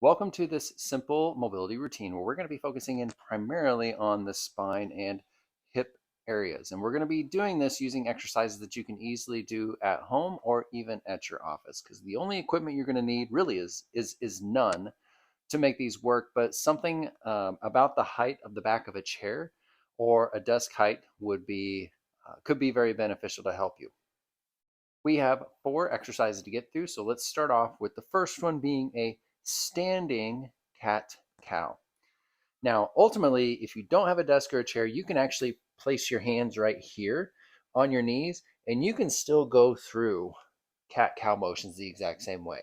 Welcome to this simple mobility routine where we're going to be focusing in primarily on the spine and hip areas. And we're going to be doing this using exercises that you can easily do at home or even at your office, because the only equipment you're going to need really is none to make these work, but something about the height of the back of a chair or a desk height would be could be very beneficial to help you. We have 4 exercises to get through, so let's start off with the first one being a standing cat cow. Now, ultimately, if you don't have a desk or a chair, you can actually place your hands right here on your knees and you can still go through cat cow motions the exact same way.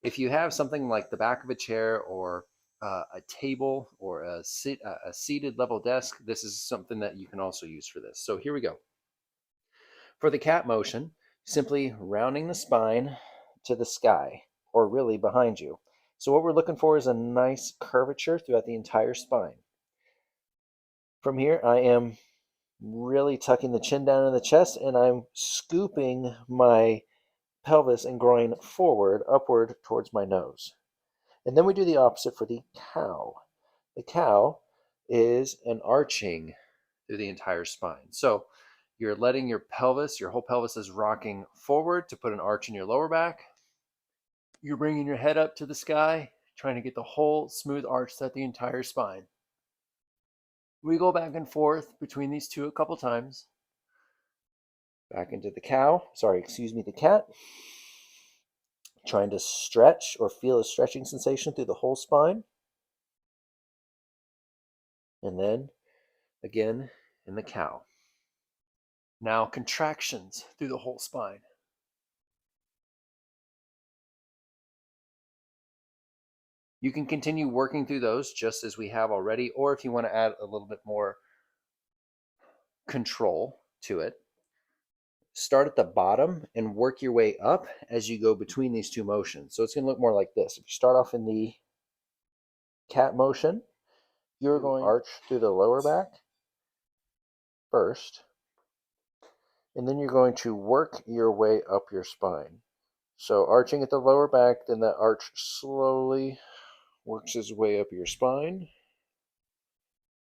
If you have something like the back of a chair or a table or a seated level desk, this is something that you can also use for this. So here we go. For the cat motion, simply rounding the spine to the sky, or really behind you. So what we're looking for is a nice curvature throughout the entire spine. From here, I am really tucking the chin down in the chest, and I'm scooping my pelvis and groin forward, upward towards my nose. And then we do the opposite for the cow. The cow is an arching through the entire spine. So you're letting your whole pelvis is rocking forward to put an arch in your lower back. You're bringing your head up to the sky, trying to get the whole smooth arch throughout the entire spine. We go back and forth between these two a couple times. Back into the the cat. Trying to stretch or feel a stretching sensation through the whole spine. And then again in the cow. Now contractions through the whole spine. You can continue working through those just as we have already, or if you want to add a little bit more control to it, start at the bottom and work your way up as you go between these two motions. So it's going to look more like this. If you start off in the cat motion, you're going to arch through the lower back first, and then you're going to work your way up your spine. So arching at the lower back, then that arch slowly works its way up your spine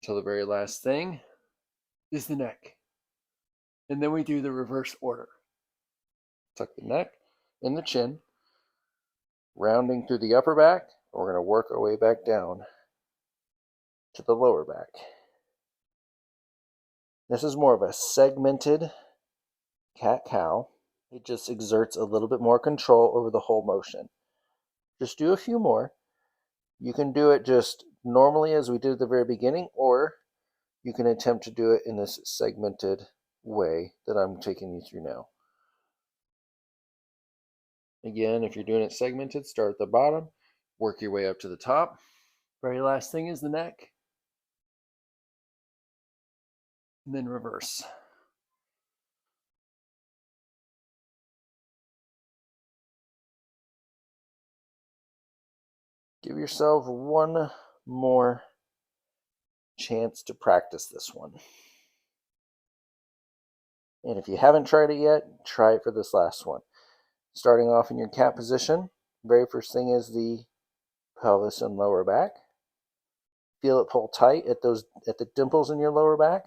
till the very last thing is the neck. And then we do the reverse order. Tuck the neck and the chin, rounding through the upper back. We're going to work our way back down to the lower back. This is more of a segmented cat-cow. It just exerts a little bit more control over the whole motion. Just do a few more. You can do it just normally as we did at the very beginning, or you can attempt to do it in this segmented way that I'm taking you through now. Again, if you're doing it segmented, start at the bottom, work your way up to the top. Very last thing is the neck, and then reverse. Give yourself one more chance to practice this one. And if you haven't tried it yet, try it for this last one. Starting off in your cat position, very first thing is the pelvis and lower back. Feel it pull tight at the dimples in your lower back.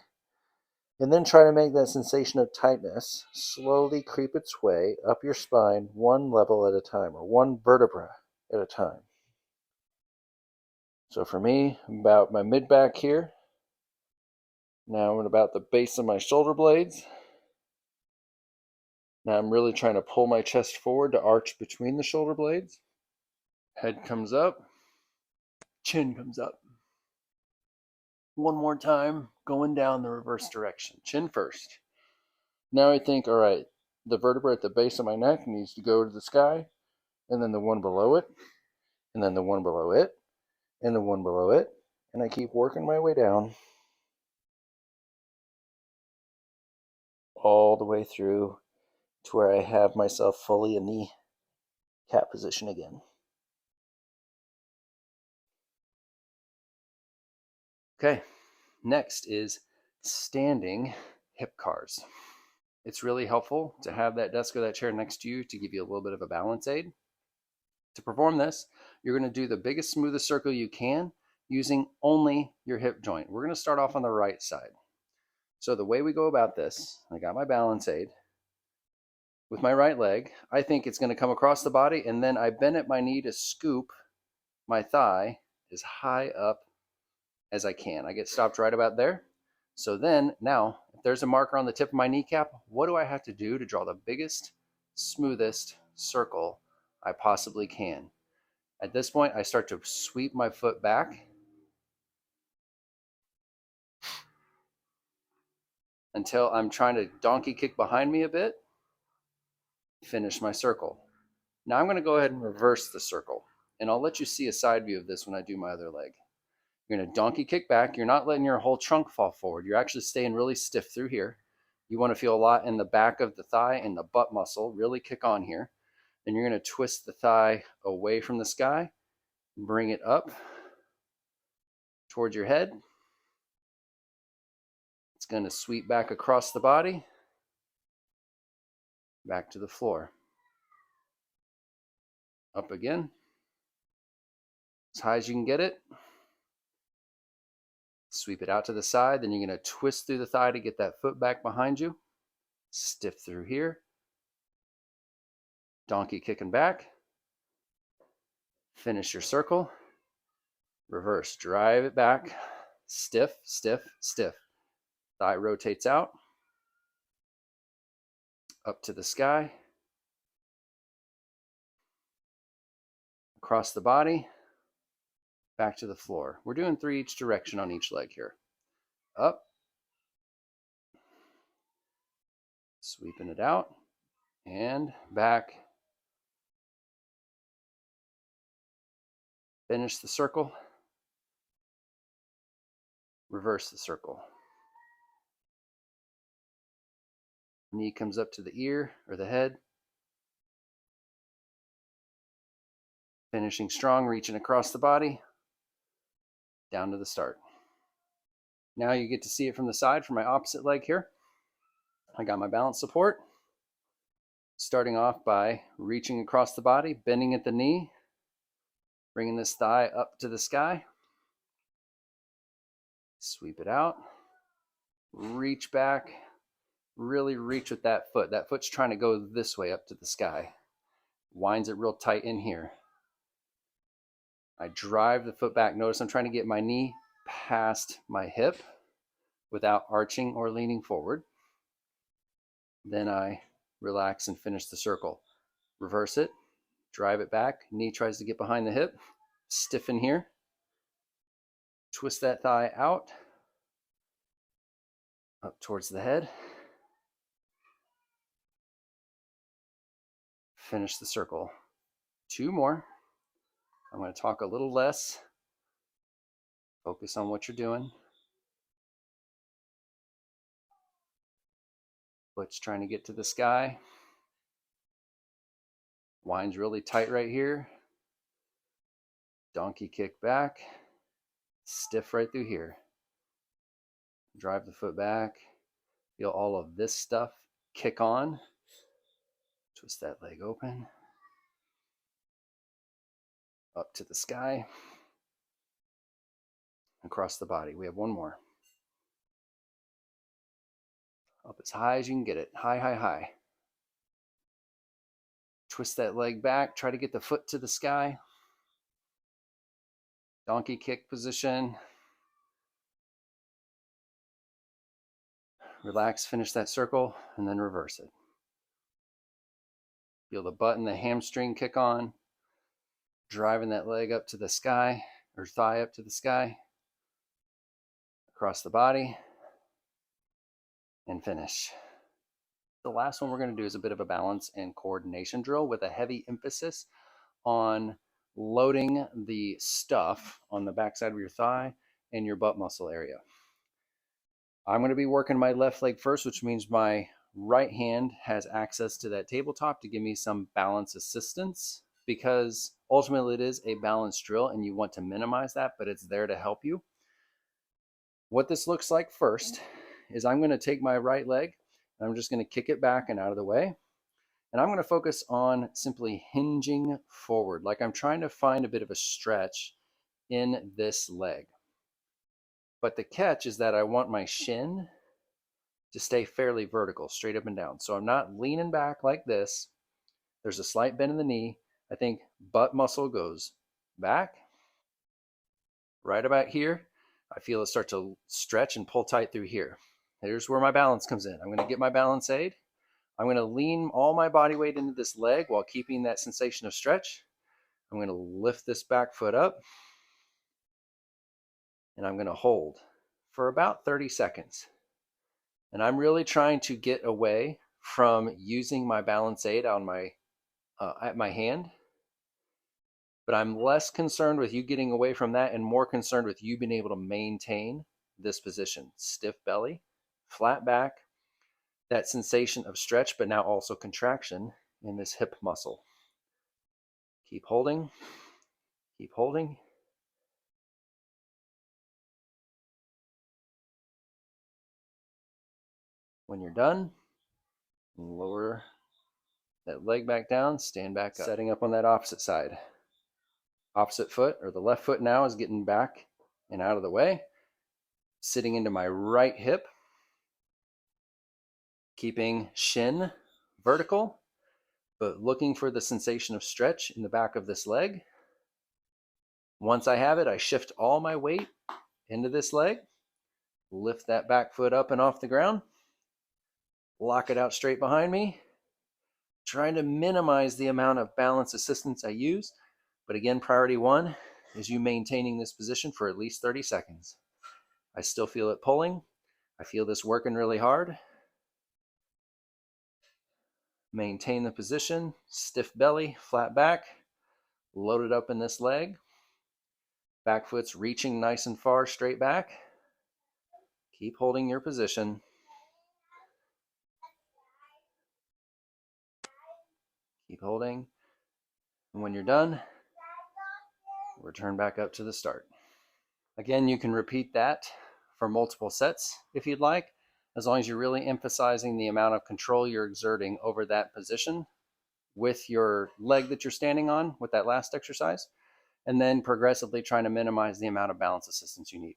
And then try to make that sensation of tightness slowly creep its way up your spine one level at a time, or one vertebra at a time. So for me, about my mid back here. Now I'm at about the base of my shoulder blades. Now I'm really trying to pull my chest forward to arch between the shoulder blades. Head comes up, chin comes up. One more time, going down the reverse direction. Chin first. Now I think, all right, the vertebra at the base of my neck needs to go to the sky, and then the one below it, and then the one below it, and the one below it. And I keep working my way down all the way through to where I have myself fully in the cat position again. Okay, next is standing hip cars. It's really helpful to have that desk or that chair next to you to give you a little bit of a balance aid. To perform this, you're going to do the biggest, smoothest circle you can using only your hip joint. We're going to start off on the right side. So the way we go about this, I got my balance aid. With my right leg, I think it's going to come across the body, and then I bend at my knee to scoop my thigh as high up as I can. I get stopped right about there. So then now, if there's a marker on the tip of my kneecap, what do I have to do to draw the biggest, smoothest circle I possibly can? At this point, I start to sweep my foot back until I'm trying to donkey kick behind me a bit, finish my circle. Now I'm going to go ahead and reverse the circle, and I'll let you see a side view of this when I do my other leg. You're going to donkey kick back. You're not letting your whole trunk fall forward. You're actually staying really stiff through here. You want to feel a lot in the back of the thigh and the butt muscle. Really kick on here. Then you're going to twist the thigh away from the sky, bring it up towards your head. It's going to sweep back across the body, back to the floor. Up again, as high as you can get it. Sweep it out to the side. Then you're going to twist through the thigh to get that foot back behind you. Stiff through here. Donkey kicking back. Finish your circle. Reverse, drive it back. Stiff, stiff, stiff. Thigh rotates out. Up to the sky. Across the body. Back to the floor. We're doing 3 each direction on each leg here. Up. Sweeping it out. And back. Finish the circle. Reverse the circle. Knee comes up to the ear or the head. Finishing strong, reaching across the body. Down to the start. Now you get to see it from the side for my opposite leg here. I got my balance support. Starting off by reaching across the body, bending at the knee, bringing this thigh up to the sky. Sweep it out. Reach back. Really reach with that foot. That foot's trying to go this way up to the sky. Winds it real tight in here. I drive the foot back. Notice I'm trying to get my knee past my hip without arching or leaning forward. Then I relax and finish the circle. Reverse it, drive it back. Knee tries to get behind the hip. Stiffen here. Twist that thigh out, up towards the head. Finish the circle. 2 more. I'm going to talk a little less. Focus on what you're doing. Foot's trying to get to the sky. Winds really tight right here. Donkey kick back. Stiff right through here. Drive the foot back. Feel all of this stuff kick on. Twist that leg open. Up to the sky. Across the body. We have 1 more. Up as high as you can get it. High, high, high. Twist that leg back. Try to get the foot to the sky. Donkey kick position. Relax, finish that circle, and then reverse it. Feel the butt and the hamstring kick on. Driving that leg up to the sky, or thigh up to the sky. Across the body. And finish. The last one we're going to do is a bit of a balance and coordination drill with a heavy emphasis on loading the stuff on the backside of your thigh and your butt muscle area. I'm going to be working my left leg first, which means my right hand has access to that tabletop to give me some balance assistance, because ultimately it is a balance drill and you want to minimize that, but it's there to help you. What this looks like first is I'm going to take my right leg and I'm just going to kick it back and out of the way. And I'm going to focus on simply hinging forward, like I'm trying to find a bit of a stretch in this leg. But the catch is that I want my shin to stay fairly vertical, straight up and down. So I'm not leaning back like this. There's a slight bend in the knee. I think butt muscle goes back. Right about here, I feel it start to stretch and pull tight through here. Here's where my balance comes in. I'm going to get my balance aid. I'm going to lean all my body weight into this leg while keeping that sensation of stretch. I'm going to lift this back foot up, and I'm going to hold for about 30 seconds. And I'm really trying to get away from using my balance aid on my at my hand. But I'm less concerned with you getting away from that and more concerned with you being able to maintain this position. Stiff belly, flat back, that sensation of stretch, but now also contraction in this hip muscle. Keep holding, keep holding. When you're done, lower that leg back down, stand back up. Setting up on that opposite side. Opposite foot, or the left foot now, is getting back and out of the way. Sitting into my right hip, keeping shin vertical, but looking for the sensation of stretch in the back of this leg. Once I have it, I shift all my weight into this leg, lift that back foot up and off the ground, lock it out straight behind me, trying to minimize the amount of balance assistance I use. But again, priority one is you maintaining this position for at least 30 seconds. I still feel it pulling. I feel this working really hard. Maintain the position, stiff belly, flat back, loaded up in this leg. Back foot's reaching nice and far straight back. Keep holding your position. Keep holding. And when you're done, return back up to the start. Again, you can repeat that for multiple sets if you'd like, as long as you're really emphasizing the amount of control you're exerting over that position with your leg that you're standing on with that last exercise, and then progressively trying to minimize the amount of balance assistance you need.